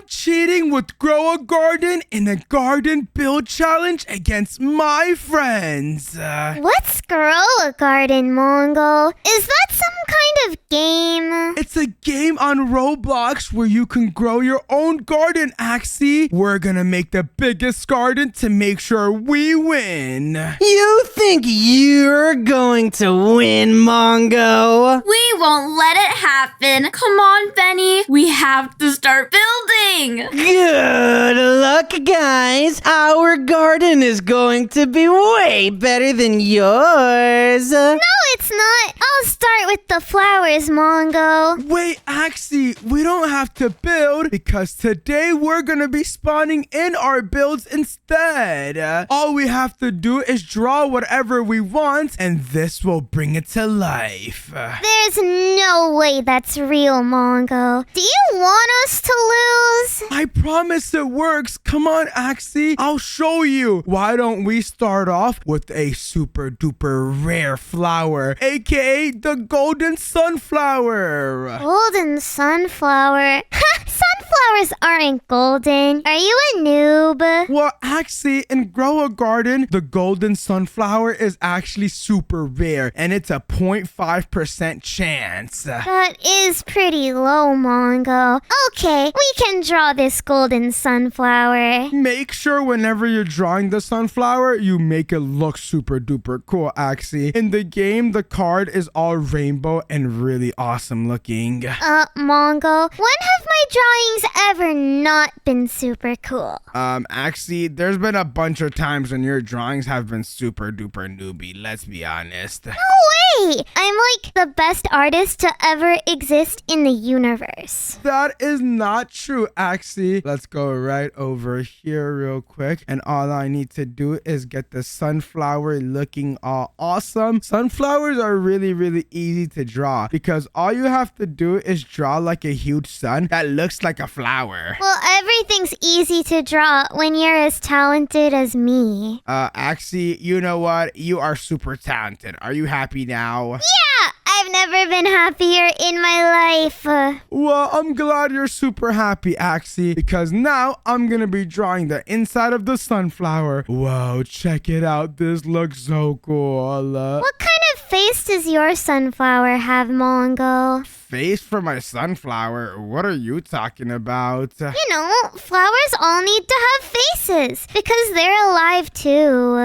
cheating with Grow a Garden in a garden build challenge against my friends. What's Grow a Garden, Mongo? Is that some kind of game? It's a game on Roblox where you can grow your own garden, Axy. We're gonna make the biggest garden to make sure we win. You think you're going to win, Mongo? We won't let it happen. Come on, Benny. We have to start building. Good luck, guys. Our garden is going to be way better than yours. No, it's not. I'll start with the flowers, Mongo. Wait, Axy, we don't have to build because today we're gonna be spawning in our builds instead. All we have to do is draw whatever we want and this will bring it to life. There's no way that's real, Mongo. Do you want us to lose? I promise it works. Come on, Axy. I'll show you. Why don't we start off with a super duper rare flower, aka the golden sunflower. Golden sunflower? Sunflowers aren't golden. Are you a noob? Well, Axy, in Grow a Garden, the golden sunflower is actually super rare and it's a 0.5% chance. That is pretty low, Mongo. Okay, we can draw this golden sunflower. Make sure whenever you're drawing the sunflower, you make it look super duper cool, Axy. In the game, the card is all rainbow and really awesome looking. Mongo, when have my drawings ever not been super cool? Axy, there's been a bunch of times when your drawings have been super duper newbie, let's be honest. No way! I'm like the best artist to ever exist in the universe. That is not true, Axy. Let's go right over here real quick. And all I need to do is get the sunflower looking all awesome. Sunflowers are really, really easy to draw because all you have to do is draw like a huge sun that looks like a flower. Well, everything's easy to draw when you're as talented as me. Axy, you know what? You are super talented. Are you happy now? Yeah! I've never been happier in my life. Well, I'm glad you're super happy, Axy, because now I'm gonna be drawing the inside of the sunflower. Whoa, check it out. This looks so cool. What kind of face does your sunflower have, Mongo? Face for my sunflower? What are you talking about? You know, flowers all need to have faces because they're alive too.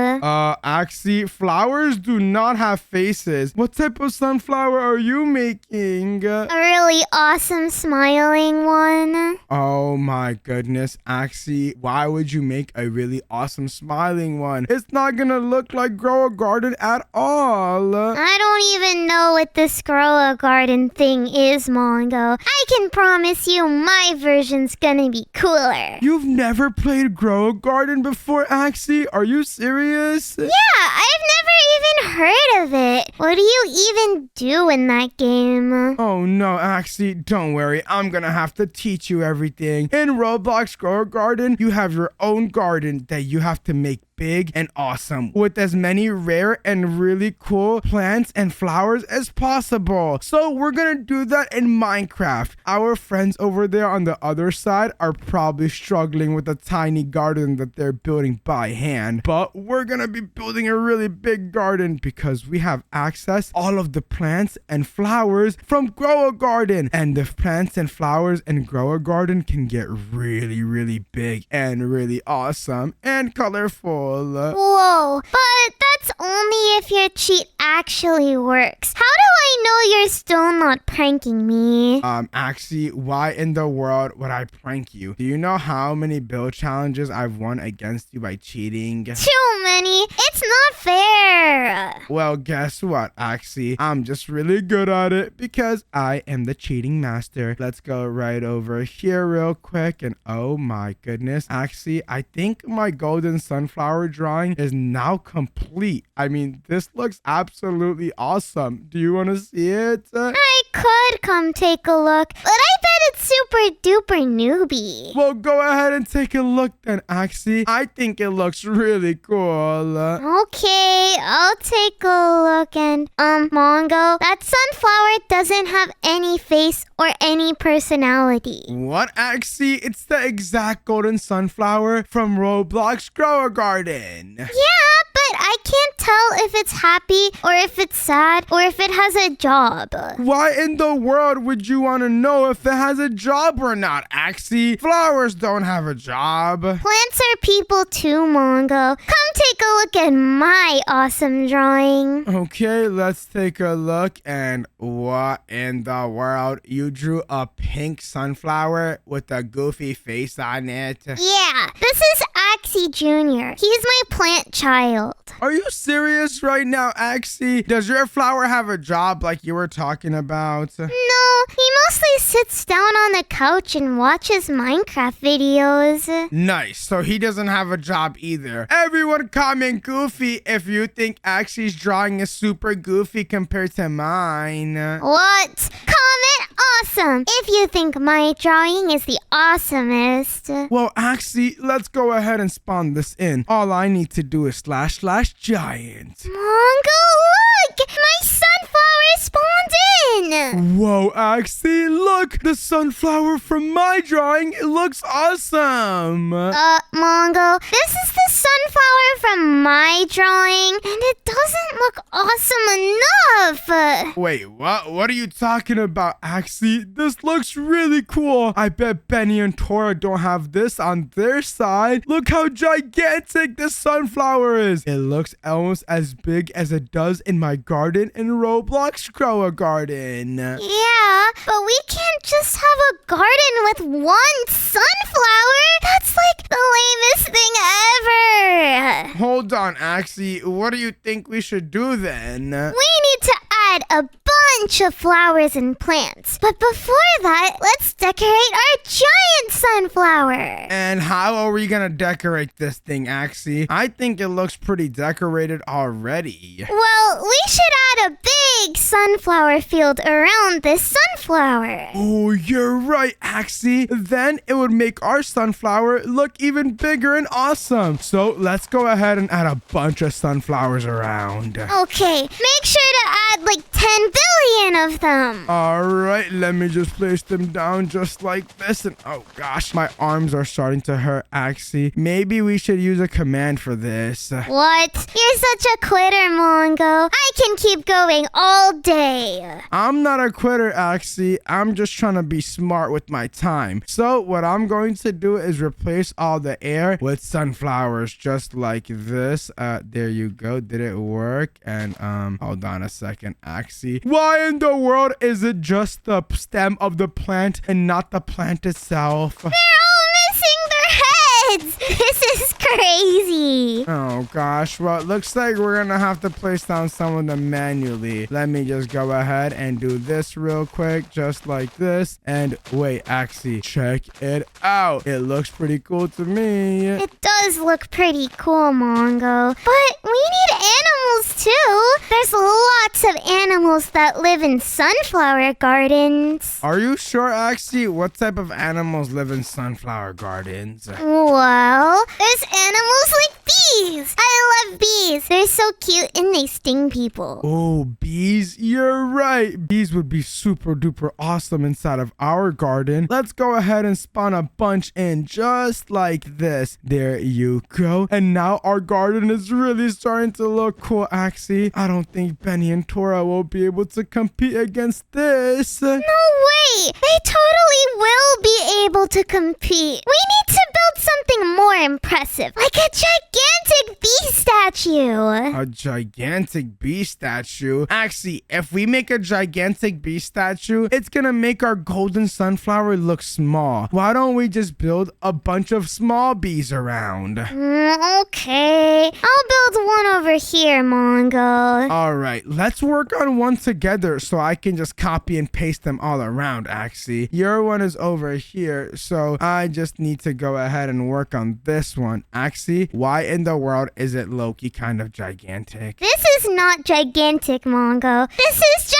Axy, flowers do not have faces. What type of sunflower are you making? A really awesome smiling one. Oh my goodness, Axy, why would you make a really awesome smiling one? It's not gonna look like Grow a Garden at all. I don't even know what this Grow a Garden thing is, Mongo. I can promise you my version's gonna be cooler. You've never played Grow a Garden before, Axy? Are you serious? Yeah, I've never even heard of it. What do you even do in that game? Oh no, Axy, don't worry. I'm gonna have to teach you everything. In Roblox Grow a Garden, you have your own garden that you have to make big and awesome with as many rare and really cool plants and flowers as possible. So we're gonna do that in Minecraft. Our friends over there on the other side are probably struggling with a tiny garden that they're building by hand, but we're gonna be building a really big garden because we have access all of the plants and flowers from Grow a Garden, and the plants and flowers in Grow a Garden can get really, really big and really awesome and colorful. Whoa, but that's only if your cheat actually works. How do I know you're still not pranking me? Axy, why in the world would I prank you? Do you know how many build challenges I've won against you by cheating? Too many. It's not fair. Well, guess what, Axy? I'm just really good at it because I am the cheating master. Let's go right over here real quick. And oh my goodness, Axy, I think my golden sunflower drawing is now complete. I mean, this looks absolutely awesome. Do you want to see it? I could come take a look, but I bet it's super duper newbie. Well, go ahead and take a look then, Axy. I think it looks really cool. Okay, I'll take a look. And, Mongo, that sunflower doesn't have any face or any personality. What, Axy? It's the exact golden sunflower from Roblox Grow a Garden. Yeah, but I can't tell if it's happy or if it's sad or if it has a job. Why in the world would you want to know if it has a job or not, Axy? Flowers don't have a job. Plants are people too, Mongo. Come take a look at my awesome drawing. Okay, let's take a look. And what in the world? You drew a pink sunflower with a goofy face on it? Yeah, this is Axy Jr. He's my plant child. Are you serious right now, Axy? Does your flower have a job like you were talking about? No, he mostly sits down on the couch and watches Minecraft videos. Nice, so he doesn't have a job either. Everyone comment goofy if you think Axy's drawing is super goofy compared to mine. What? Comment awesome if you think my drawing is the awesomest. Well, Axy, let's go ahead and spawn this in. All I need to do is / giant. Mongo, look! My sunflower spawned in! Whoa, Axy, look! The sunflower from my drawing, it looks awesome! Mongo, this is the sunflower from my drawing, and it doesn't look awesome enough! Wait, what? What are you talking about, Axy? This looks really cool. I bet Benny and Tora don't have this on their side. Look how gigantic this sunflower is. It looks almost as big as it does in my garden in Roblox Grow a Garden. Yeah, but we can't just have a garden with one sunflower. That's like the lamest thing ever. Hold on, Axy. What do you think we should do then? We need to add a bunch of flowers and plants. But before that, let's decorate our giant sunflower. And how are we gonna decorate this thing, Axy? I think it looks pretty decorated already. Well, we should add a big sunflower field around this sunflower. Oh, you're right, Axy. Then it would make our sunflower look even bigger and awesome. So let's go ahead and add a bunch of sunflowers around. Okay, make sure to add like 10 billion of them. All right, let me just place them down just like this. And oh gosh, my arms are starting to hurt, Axy. Maybe we should use a command for this. What? You're such a quitter, Mongo. I can keep going all day. I'm not a quitter, Axy. I'm just trying to be smart with my time. So what I'm going to do is replace all the air with sunflowers just like this. There you go. Did it work? And hold on a second, Axy. Why in the world is it just the stem of the plant and not the plant itself? They're all missing their heads. This is crazy. Oh gosh, well it looks like we're gonna have to place down some of them manually. Let me just go ahead and do this real quick, just like this. And wait, Axy, check it out. It looks pretty cool to me. It does look pretty cool, Mongo. But we need animals too. There's lots of animals that live in sunflower gardens. Are you sure, Axy? What type of animals live in sunflower gardens? Well, there's animals like bees. I love bees. They're so cute and they sting people. Oh, bees? You're right. Bees would be super duper awesome inside of our garden. Let's go ahead and spawn a bunch in just like this. There you go. And now our garden is really starting to look cool, Axy. I don't think Benny and Tora will be able to compete against this. No way. They totally will be able to compete. We need to build something more impressive, like a gigantic bee statue. A gigantic bee statue? Axy, if we make a gigantic bee statue, it's gonna make our golden sunflower look small. Why don't we just build a bunch of small bees around? Okay. I'll build one over here, Mongo. All right, let's work on one together so I can just copy and paste them all around, Axy. Your one is over here, so I just need to go ahead and work on this one. Axy, why in the world is it low-key kind of gigantic? This is not gigantic, Mongo. This is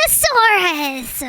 Brontosaurus!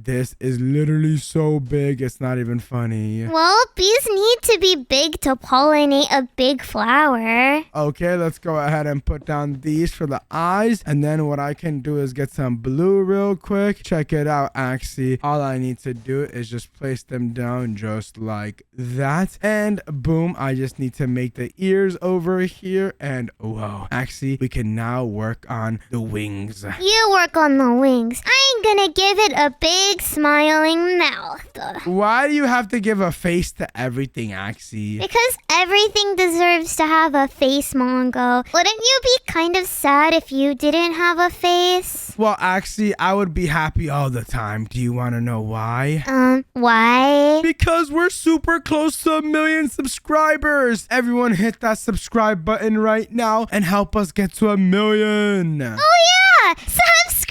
This is literally so big, it's not even funny. Well, bees need to be big to pollinate a big flower. Okay, let's go ahead and put down these for the eyes. And then what I can do is get some blue real quick. Check it out, Axy. All I need to do is just place them down just like that. And boom, I just need to make the ears over here. And whoa, Axy, we can now work on the wings. You work on the wings. I'm gonna give it a big smiling mouth. Why do you have to give a face to everything, Axy? Because everything deserves to have a face, Mongo. Wouldn't you be kind of sad if you didn't have a face? Well, Axy, I would be happy all the time. Do you want to know why? Why? Because we're super close to 1 million subscribers. Everyone hit that subscribe button right now and help us get to 1 million. Oh yeah! Subscribe!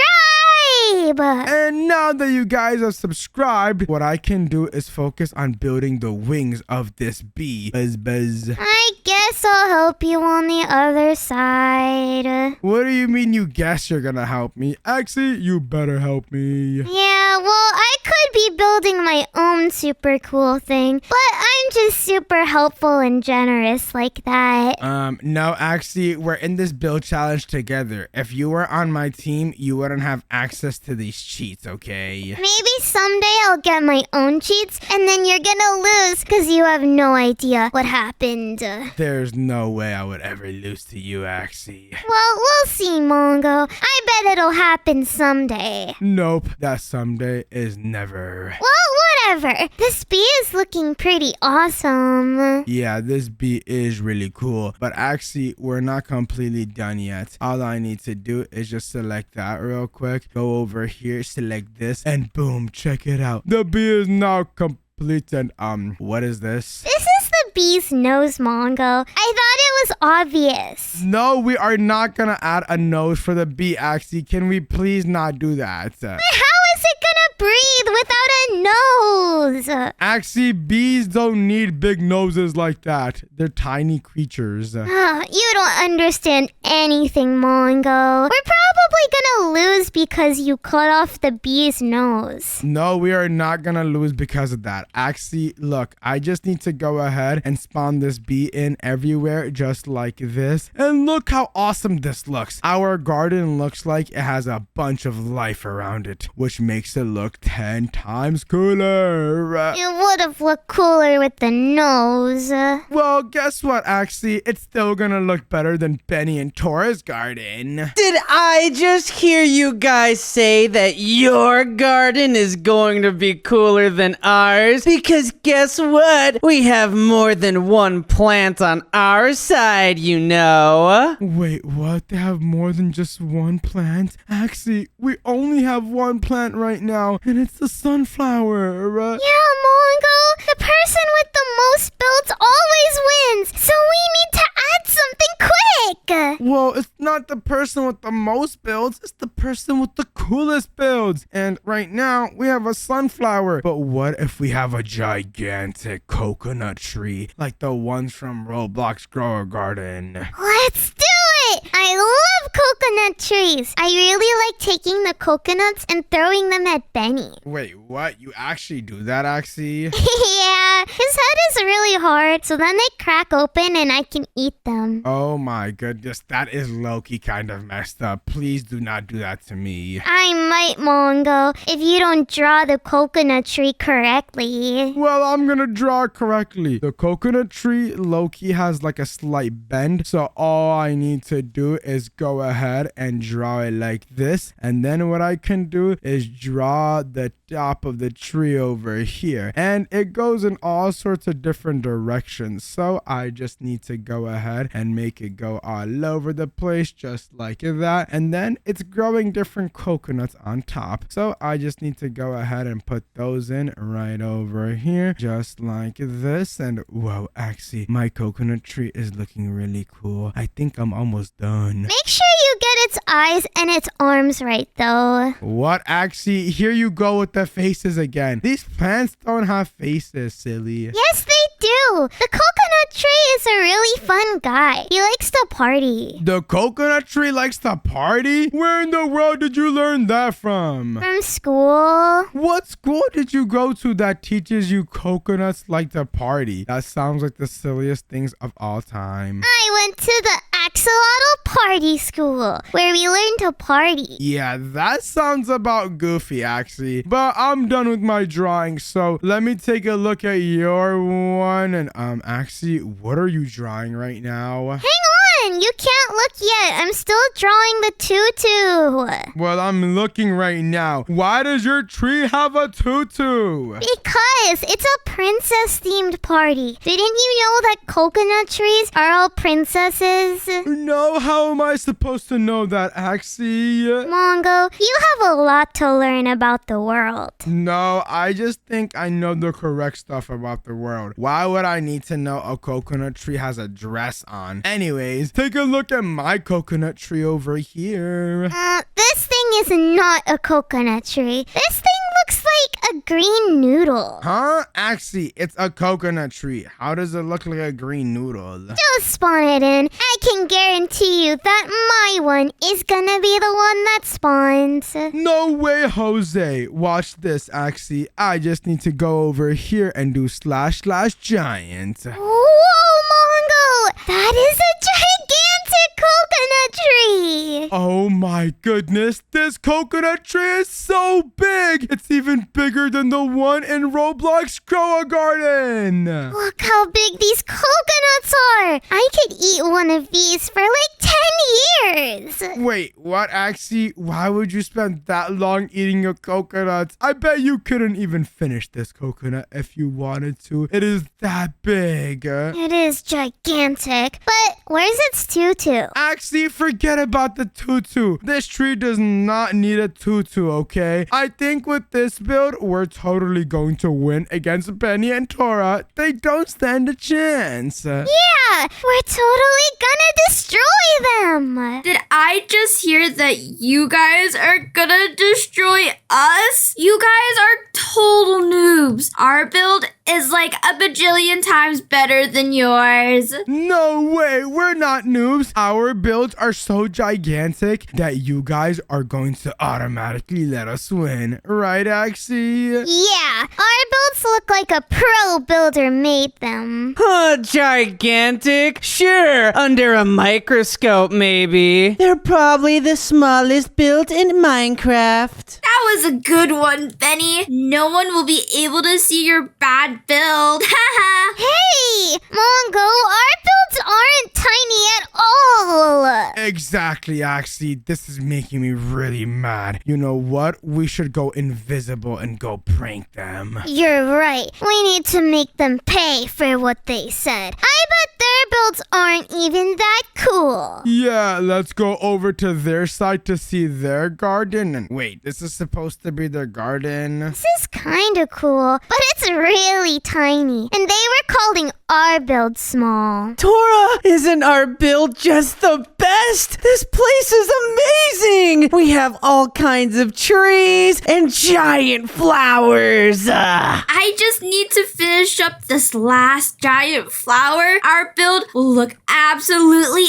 And now that you guys are subscribed, what I can do is focus on building the wings of this bee. Buzz, buzz. I guess I'll help you on the other side. What do you mean you guess you're gonna help me? Axy, you better help me. Yeah, well, I could be building my own super cool thing, but I'm just super helpful and generous like that. No, Axy, we're in this build challenge together. If you were on my team, you wouldn't have access to these cheats, okay? Maybe someday I'll get my own cheats, and then you're gonna lose because you have no idea what happened. There's no way I would ever lose to you, Axy. Well, we'll see, Mongo. I bet it'll happen someday. Nope, that someday is never. Well, whatever. This bee is looking pretty awesome. Yeah, this bee is really cool. But Axy, we're not completely done yet. All I need to do is just select that real quick. Go over here, select this, and boom, check it out. The bee is now complete and what is this? This is the bee's nose, Mongo. I thought it was obvious. No, we are not gonna add a nose for the bee, Axy. Can we please not do that? How is it gonna breathe without a nose? Axy, bees don't need big noses like that. They're tiny creatures. You don't understand anything, Mongo. We're probably gonna lose because you cut off the bee's nose. No, we are not gonna lose because of that. Axy, look, I just need to go ahead and spawn this bee in everywhere just like this. And look how awesome this looks. Our garden looks like it has a bunch of life around it, which makes it look 10 times cooler. It would have looked cooler with the nose. Well, guess what, Axy? It's still gonna look better than Benny and Tora's garden. Did I just hear you guys say that your garden is going to be cooler than ours? Because guess what? We have more than one plant on our side, you know. Wait, what? They have more than just one plant? Axy, we only have one plant right now, and it's the sunflower. Yeah, Mongo. The person with the most builds always wins. So we need to add something quick. Well, it's not the person with the most builds, it's the person with the coolest builds. And right now, we have a sunflower. But what if we have a gigantic coconut tree, like the ones from Roblox Grower Garden? Let's do it. I love coconut trees. I really like taking the coconuts and throwing them at Benny. Wait, what? You actually do that, Axy? Yeah, his head is really hard, so then they crack open and I can eat them. Oh my goodness, that is low-key kind of messed up. Please do not do that to me. I might, Mongo, if you don't draw the coconut tree correctly. Well, I'm gonna draw it correctly. The coconut tree low-key has like a slight bend, so all I need to do is go ahead and draw it like this. And then what I can do is draw the top of the tree over here. And it goes in all sorts of different directions. So I just need to go ahead and make it go all over the place just like that. And then it's growing different coconuts on top. So I just need to go ahead and put those in right over here just like this. And whoa, Axy, my coconut tree is looking really cool. I think I'm almost done. Make sure you get its eyes and its arms right, though. What, Axy? Here you go with the faces again. These plants don't have faces, silly. Yes, they do. The coconut tree is a really fun guy. He likes to party. The coconut tree likes to party? Where in the world did you learn that from? From school. What school did you go to that teaches you coconuts like to party? That sounds like the silliest things of all time. I went to the Axolotl Party School, where we learn to party. Yeah, that sounds about goofy, actually. But I'm done with my drawing, so let me take a look at your one. And actually, what are you drawing right now? Hang on, you can't look yet. I'm still drawing the tutu. Well, I'm looking right now. Why does your tree have a tutu? Because it's a princess-themed party. Didn't you know that coconut trees are all princesses? No, how am I supposed to know that, Axy? Mongo, you have a lot to learn about the world. No, I just think I know the correct stuff about the world. Why would I need to know a coconut tree has a dress on? Anyways, take a look at my coconut tree over here. This thing is not a coconut tree. This thing looks like a green noodle. Huh? Axy, it's a coconut tree. How does it look like a green noodle? Just spawn it in. I can guarantee you that my one is gonna be the one that spawns. No way, Jose. Watch this, Axy. I just need to go over here and do // giant. Whoa, Mongo! That is a gigantic coconut tree! Oh my goodness, this coconut tree is so big! It's even bigger than the one in Roblox Grow a Garden! Look how big these coconuts are! I could eat one of these for like 10 years! Wait, what, Axy? Why would you spend that long eating a coconut? I bet you couldn't even finish this coconut if you wanted to. It is that big. It is gigantic, but where's its tutu? Axy, forget about the tutu. This tree does not need a tutu, okay? I think with this build, we're totally going to win against Benny and Tora. They don't stand a chance. Yeah, we're totally gonna destroy them! Did I just hear that you guys are gonna destroy us? You guys are total noobs. Our build is like a bajillion times better than yours. No way, we're not noobs. Our builds are so gigantic that you guys are going to automatically let us win. Right, Axy? Yeah, our builds look like a pro builder made them. Gigantic? Sure, under a microscope maybe. They're probably the smallest build in Minecraft. That was a good one, Benny. No one will be able to see your bad build. Hey, Mongo, our builds aren't tiny at all. Exactly, Axy. This is making me really mad. You know what? We should go invisible and go prank them. You're right. We need to make them pay for what they said. I bet their builds aren't even that cool. Yeah, let's go over to their side to see their garden. And wait, this is supposed to be their garden? This is kind of cool, but it's really tiny. And they were calling our build small. Tora, isn't our build just the best? This place is amazing. We have all kinds of trees and giant flowers. I just need to finish up this last giant flower. Our build will look absolutely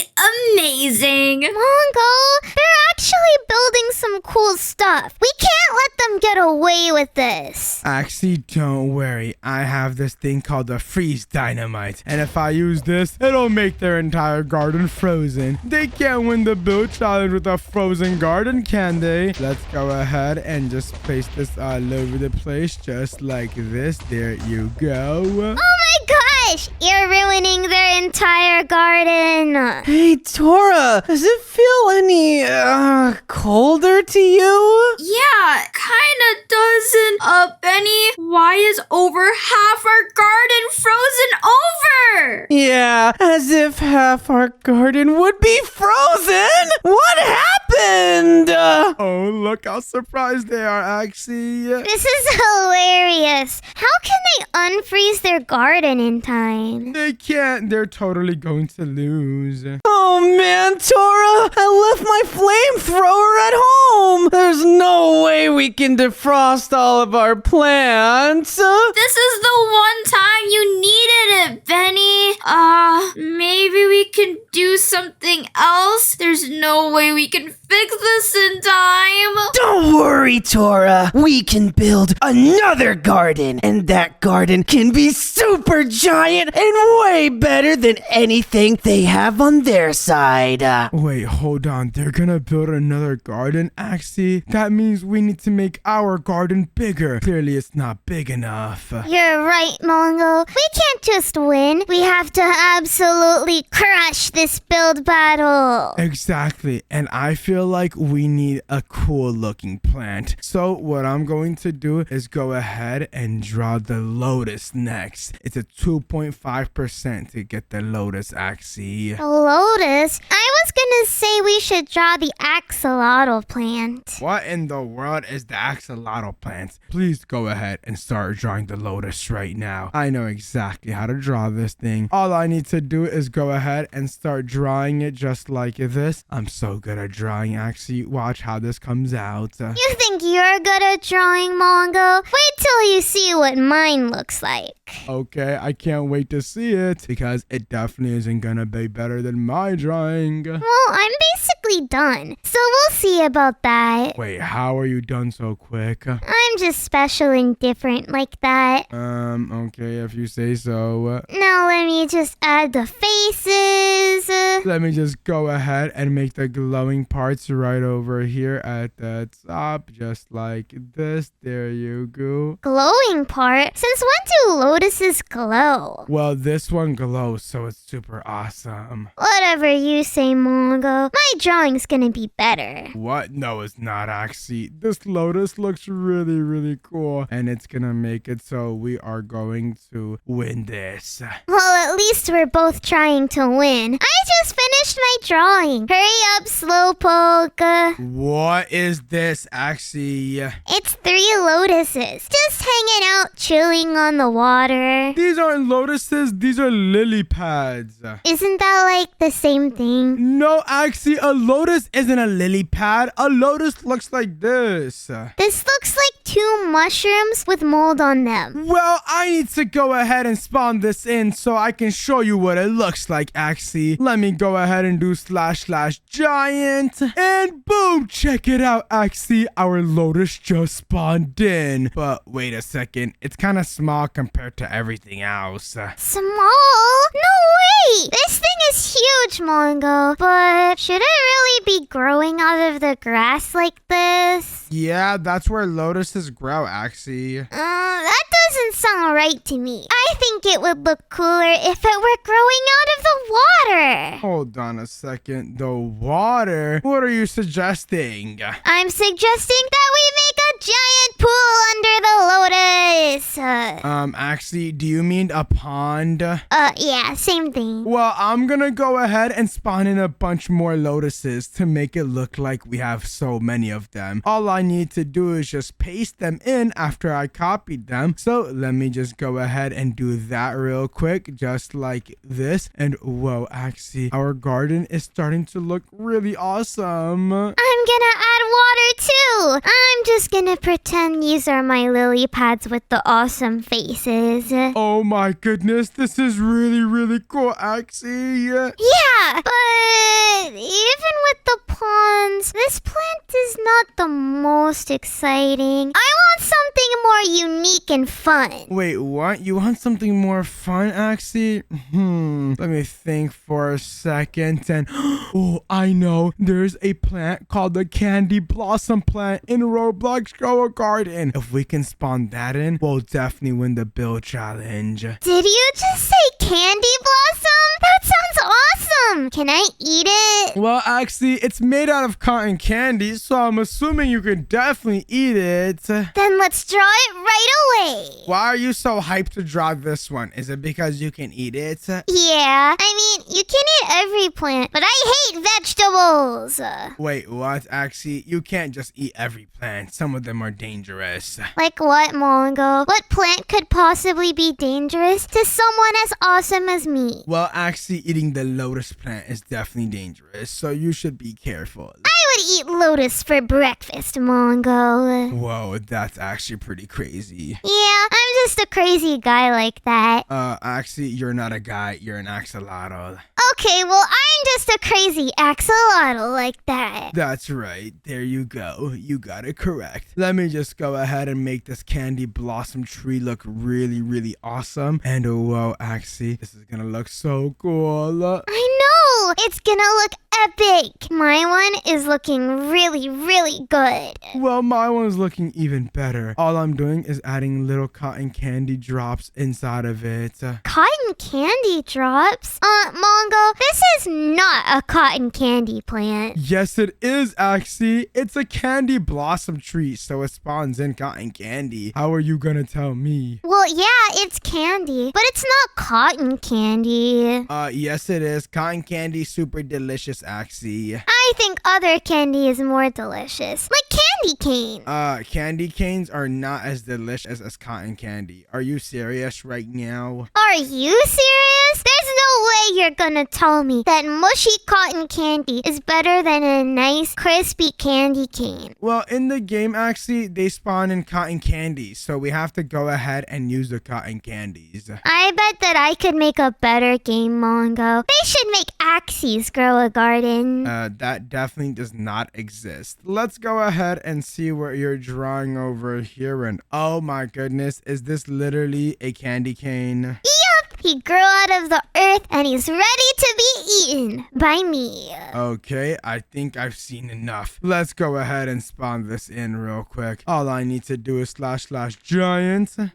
amazing. Mongo, they're actually building some cool stuff. We can't let them get away with this. Axy, don't worry. I have this thing called the freeze dynamite. And if I use this, it'll make their entire garden frozen. They can't win the build challenge with a frozen garden, can they? Let's go ahead and just place this all over the place just like this. There you go. Oh my gosh, you're ruining their entire garden. Hey, Tora, does it feel any colder to you? Yeah, kinda doesn't. Benny, why is over half our garden frozen over? Yeah, as if half our garden would be frozen. What happened? Oh, look how surprised they are, Axy. This is hilarious. How can they unfreeze their garden in time? They can't. They're totally going to lose. Oh man, Tora, I left my flamethrower at home. There's no way we can defrost all of our plants. This is the one time you needed it, Benny. no way we can fix this in time. Don't worry, Tora. We can build another garden, and that garden can be super giant and way better than anything they have on their side. Wait, hold on. They're gonna build another garden, Axy? That means we need to make our garden bigger. Clearly, it's not big enough. You're right, Mongo. We can't just win. We have to absolutely crush this build battle. Exactly, and I feel like we need a cool looking plant. So what I'm going to do is go ahead and draw the lotus next. It's a 2.5% to get the lotus, Axy. The lotus? I was gonna say we should draw the axolotl plant. What in the world is the axolotl plant? Please go ahead and start drawing the lotus right now. I know exactly how to draw this thing. All I need to do is go ahead and start drawing it just like this. I'm so good at drawing, Axy. Watch how this comes out. You think you're good at drawing, Mongo? Wait till you see what mine looks like. Okay, I can't wait to see it because it definitely isn't gonna be better than my drawing. Well, I'm basically done, so we'll see about that. Wait, how are you done so quick? I'm just special and different like that. Okay, if you say so. Now let me just add the faces. Let me just go ahead and make the glowing parts right over here at the top, just like this. There you go. Glowing part? Since when do lotuses glow? Well, this one glows, so it's super awesome. Whatever you say, Mongo. My drawing's gonna be better. What? No, it's not, actually. This lotus looks really, really cool, and it's gonna make it so we are going to win this. Well, at least we're both trying to win. I just finished my drawing. Hurry up, Slowpoke. What is this, actually? It's 3 lotuses. Just hanging out, chilling on the water. These aren't lotuses, these are lily pads. Isn't that like the same thing? No, actually, a lotus isn't a lily pad. A lotus looks like this. This looks like 2 mushrooms with mold on them. Well, I need to go ahead and spawn this in so I can show you what it looks like, actually. Let me go ahead and do / giant. And boom, check it out, actually. Our lotus just spawned in. But wait a second, it's kind of small compared to everything else. Small? No way! This thing is huge, Mongo. But should it really be growing out of the grass like this? Yeah, that's where lotuses grow, actually. That doesn't sound right to me. I think it would look cooler if it were growing out of the water. Hold on a second. The water? What are you suggesting? I'm suggesting that we make a giant pool under the lotus. Actually, do you mean a pond? Yeah, same thing. Well, I'm gonna go ahead and spawn in a bunch more lotuses to make it look like we have so many of them. All I need to do is just paste them in after I copied them. So let me just go ahead and do that real quick, just like this. And whoa, actually, our garden is starting to look really awesome. I'm gonna add water too. I'm just gonna pretend these are my lily pads with the awesome faces. Oh my goodness, this is really, really cool, actually. Yeah, but even with the ponds, this plant is not the most exciting. I want something more unique and fun. Wait, what? You want something more fun, actually? Let me think for a second. And oh, I know. There's a plant called the candy blossom plant in Roblox Grow a Garden. If we can spawn that in, we'll definitely win the build challenge. Did you just say candy blossom? That sounds awesome. Can I eat it? Well, actually, it's made out of cotton candy, so I'm assuming you can definitely eat it. Then let's draw it right away. Why are you so hyped to draw this one? Is it because you can eat it? Yeah, I mean, you can eat every plant, but I hate vegetables. Wait, what? Actually, you can't just eat every plant. Some of them are dangerous. Like what, Mongo? What plant could possibly be dangerous to someone as awesome as me? Well, actually, eating the lotus plant is definitely dangerous, so you should be careful. I would eat lotus for breakfast, Mongo. Whoa, that's actually pretty crazy. Yeah, I'm just a crazy guy like that. Actually, you're not a guy, you're an axolotl. Okay, well, I'm just a crazy axolotl like that. That's right. There you go. You got it correct. Let me just go ahead and make this candy blossom tree look really, really awesome. And whoa, Axy, this is gonna look so cool. I know! It's gonna look epic! My one is looking really, really good. Well, my one's looking even better. All I'm doing is adding little cotton candy drops inside of it. Cotton candy drops? Mongo, this is not a cotton candy plant. Yes, it is, Axy. It's a candy blossom tree, so it spawns in cotton candy. How are you gonna tell me? Well, yeah, it's candy, but it's not cotton candy. Yes, it is. Cotton candy, super delicious, Axy. I think other candy is more delicious, like candy cane. Candy canes are not as delicious as cotton candy. Are you serious right now? Are you serious? There's no way you're gonna tell me that mushy cotton candy is better than a nice crispy candy cane. Well, in the game, actually, they spawn in cotton candy, so we have to go ahead and use the cotton candies. I bet that I could make a better game, Mongo. They should make Axys grow a garden. That definitely does not exist. Let's go ahead and see what you're drawing over here. And oh my goodness, is this literally a candy cane? Yup, he grew out of the earth and he's ready to be eaten by me. Okay, I think I've seen enough. Let's go ahead and spawn this in real quick. All I need to do is // giant. No way,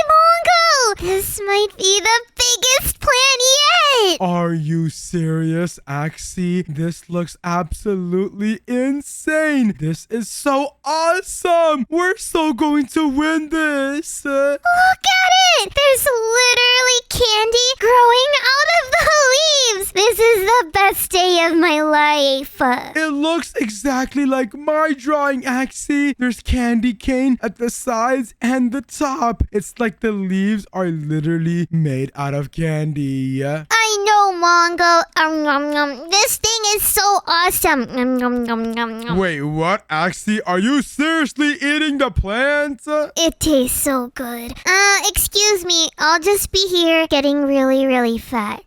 Mongo! This might be the biggest plant yet! Are you serious, Axy? This looks absolutely insane. This is so awesome. We're so going to win this. Look at it! There's literally candy growing out of the leaves! This is the best day of my life. It looks exactly like my drawing, Axy. There's candy cane at the sides and the top. It's like the leaves are literally made out of candy. I know, Mongo. This thing is so awesome. Wait, what, Axy? Are you seriously eating the plant? It tastes so good. Excuse me. I'll just be here getting really, really fat.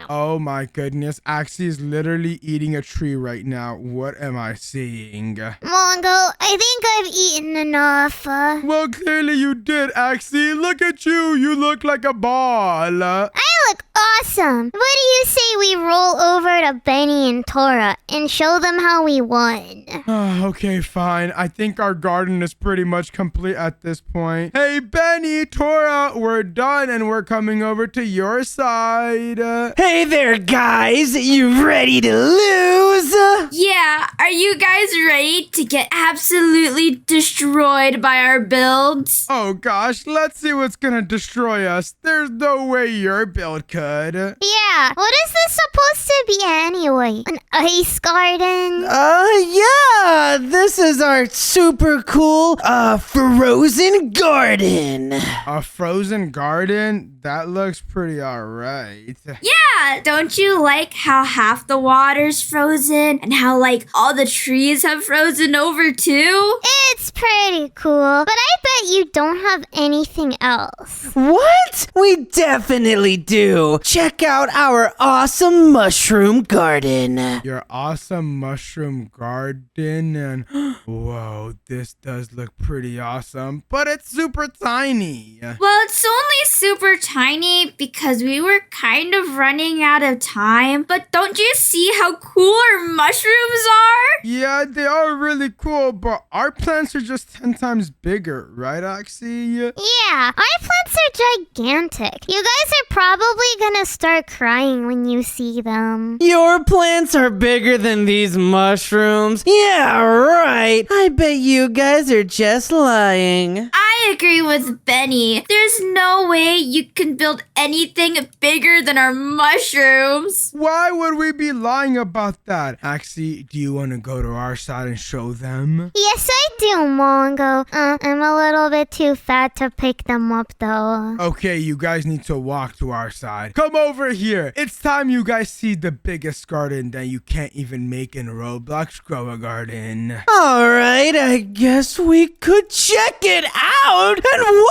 Oh my goodness, Axy is literally eating a tree right now. What am I seeing? Mongo, I think I've eaten enough. Well, clearly you did, Axy. Look at you. You look like a ball. I look awesome. What do you say we roll over to Benny and Tora and show them how we won? Okay, fine. I think our garden is pretty much complete at this point. Hey, Benny, Tora, we're done and we're coming over to your side. Hey there, guys. You ready to lose? Yeah, are you guys ready to get absolutely destroyed by our builds? Oh gosh, let's see what's gonna destroy us. There's no way your build could. Yeah, what is this supposed to be anyway? An ice garden? Yeah. This is our super cool, frozen garden. A frozen garden? That looks pretty alright. Yeah, don't you like how half the water's frozen and how like all the trees have frozen over too? It's pretty cool, but I bet you don't have anything else. What? We definitely do. Check out our awesome mushroom garden. Your awesome mushroom garden and whoa, this does look pretty awesome, but it's super tiny. Well, it's only super tiny because we were kind of running out of time. But don't you see how cool our mushrooms are? Yeah, they are really cool, but our plants are just 10 times bigger, right, Axy? Yeah, our plants are gigantic. You guys are probably gonna start crying when you see them. Your plants are bigger than these mushrooms. Yeah, right. I bet you guys are just lying. I I agree with Benny. There's no way you can build anything bigger than our mushrooms. Why would we be lying about that? Axy, do you want to go to our side and show them? Yes, I do, Mongo. I'm a little bit too fat to pick them up, though. Okay, you guys need to walk to our side. Come over here. It's time you guys see the biggest garden that you can't even make in Roblox Grow a Garden. All right, I guess we could check it out. And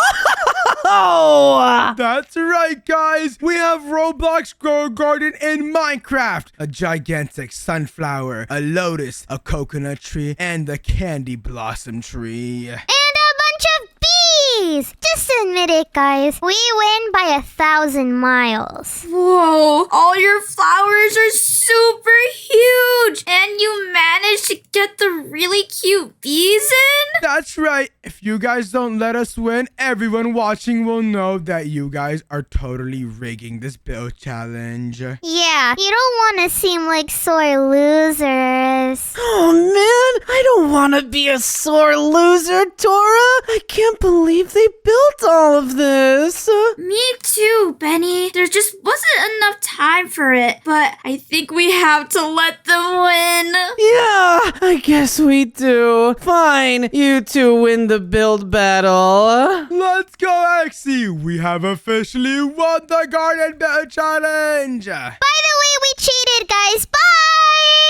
whoa! That's right, guys. We have Roblox Grow a Garden in Minecraft. A gigantic sunflower, a lotus, a coconut tree, and a candy blossom tree. And a bunch of bees! Just admit it, guys. We win by 1,000 miles. Whoa, all your flowers are super huge. And you managed to get the really cute bees in? That's right. If you guys don't let us win, everyone watching will know that you guys are totally rigging this build challenge. Yeah, you don't want to seem like sore losers. Oh man, I don't want to be a sore loser, Tora. I can't believe they built all of this. Me too, Benny. There just wasn't enough time for it, but I think we have to let them win. Yeah, I guess we do. Fine, you two win the build battle. Let's go, Axy. We have officially won the garden build challenge. By the way, we cheated, guys. Bye!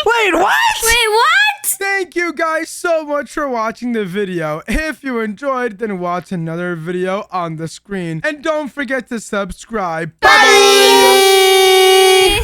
Wait, what? Wait, what? Thank you guys so much for watching the video. If you enjoyed, then watch another video on the screen. And don't forget to subscribe. Bye!